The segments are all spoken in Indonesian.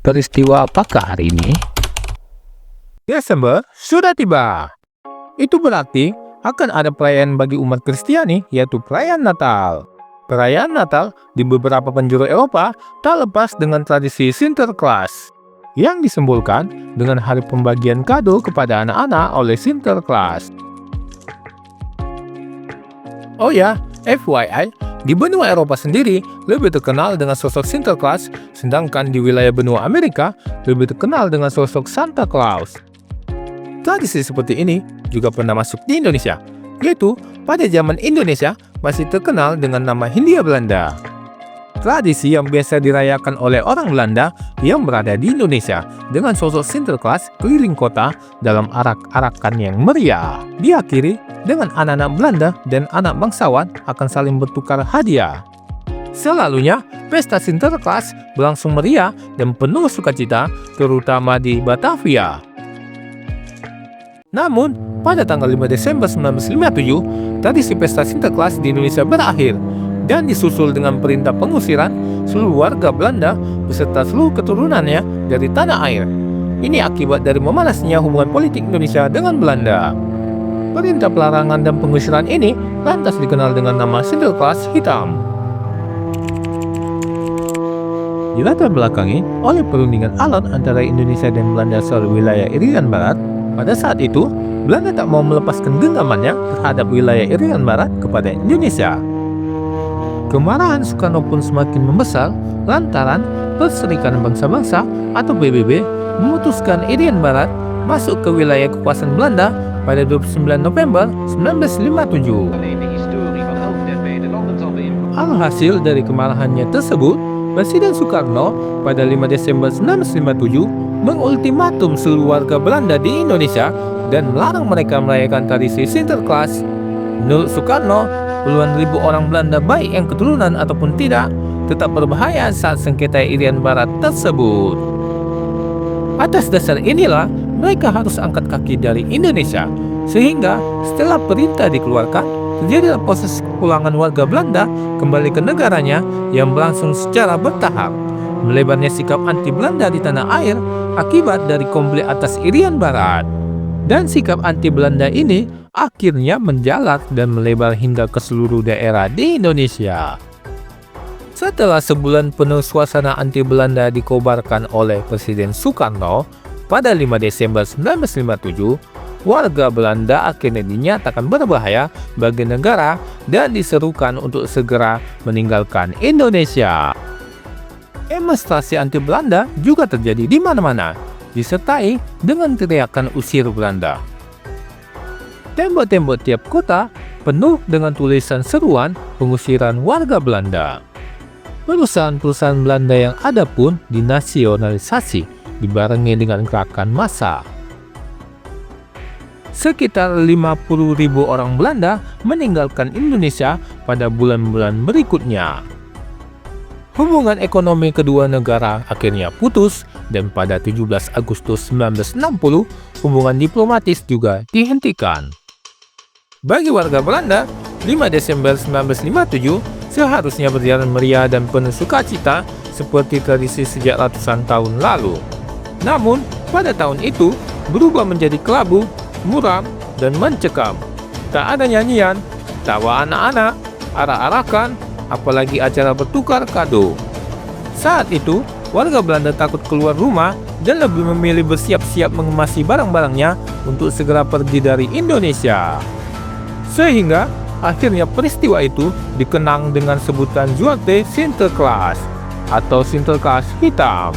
Peristiwa apakah hari ini? Desember sudah tiba. Itu berarti akan ada perayaan bagi umat Kristiani, yaitu perayaan Natal. Perayaan Natal di beberapa penjuru Eropa tak lepas dengan tradisi Sinterklaas, yang disimbolkan dengan hari pembagian kado kepada anak-anak oleh Sinterklaas. Oh ya, FYI, di benua Eropa sendiri lebih terkenal dengan sosok Sinterklaas, sedangkan di wilayah benua Amerika lebih terkenal dengan sosok Santa Claus. Tradisi seperti ini juga pernah masuk di Indonesia, yaitu pada zaman Indonesia masih terkenal dengan nama Hindia Belanda. Tradisi yang biasa dirayakan oleh orang Belanda yang berada di Indonesia dengan sosok Sinterklaas keliling kota dalam arak-arakan yang meriah. Diakhiri dengan anak-anak Belanda dan anak bangsawan akan saling bertukar hadiah. Selalunya, pesta Sinterklaas berlangsung meriah dan penuh sukacita, terutama di Batavia. Namun, pada tanggal 5 Desember 1957, tradisi pesta Sinterklaas di Indonesia berakhir dan disusul dengan perintah pengusiran seluruh warga Belanda beserta seluruh keturunannya dari tanah air. Ini akibat dari memanasnya hubungan politik Indonesia dengan Belanda. Perintah pelarangan dan pengusiran ini lantas dikenal dengan nama Sinterklaas Hitam. Dilatar belakangi oleh perundingan alot antara Indonesia dan Belanda soal wilayah Irian Barat, pada saat itu Belanda tak mau melepaskan genggamannya terhadap wilayah Irian Barat kepada Indonesia. Kemarahan Soekarno pun semakin membesar lantaran Perserikatan Bangsa-Bangsa atau PBB memutuskan Irian Barat masuk ke wilayah kekuasaan Belanda pada 29 November 1957. Alhasil dari kemarahannya tersebut, Presiden Soekarno pada 5 Desember 1957 mengultimatum seluruh warga Belanda di Indonesia dan melarang mereka merayakan tradisi Sinterklaas. Menurut Soekarno, puluhan ribu orang Belanda baik yang keturunan ataupun tidak tetap berbahaya saat sengketa Irian Barat tersebut. Atas dasar inilah mereka harus angkat kaki dari Indonesia, sehingga setelah perintah dikeluarkan terjadilah proses kepulangan warga Belanda kembali ke negaranya yang berlangsung secara bertahap. Melebarnya sikap anti Belanda di tanah air akibat dari konflik atas Irian Barat, dan sikap anti Belanda ini akhirnya menjalar dan melebar hingga ke seluruh daerah di Indonesia. Setelah sebulan penuh suasana anti Belanda dikobarkan oleh Presiden Soekarno, pada 5 Desember 1957, warga Belanda akhirnya dinyatakan berbahaya bagi negara dan diserukan untuk segera meninggalkan Indonesia. Demonstrasi anti Belanda juga terjadi di mana-mana, disertai dengan teriakan usir Belanda. Tembok-tembok tiap kota penuh dengan tulisan seruan pengusiran warga Belanda. Perusahaan-perusahaan Belanda yang ada pun dinasionalisasi, dibarengi dengan gerakan massa. Sekitar 50.000 orang Belanda meninggalkan Indonesia pada bulan-bulan berikutnya. Hubungan ekonomi kedua negara akhirnya putus, dan pada 17 Agustus 1960, hubungan diplomatis juga dihentikan. Bagi warga Belanda, 5 Desember 1957 seharusnya berjalan meriah dan penuh sukacita seperti tradisi sejak ratusan tahun lalu. Namun, pada tahun itu berubah menjadi kelabu, muram, dan mencekam. Tak ada nyanyian, tawa anak-anak, arak-arakan, apalagi acara bertukar kado. Saat itu, warga Belanda takut keluar rumah dan lebih memilih bersiap-siap mengemasi barang-barangnya untuk segera pergi dari Indonesia. Sehingga, akhirnya peristiwa itu dikenang dengan sebutan Zwarte Sinterklaas atau Sinterklaas Hitam.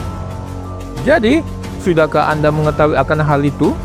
Jadi, sudahkah Anda mengetahui akan hal itu?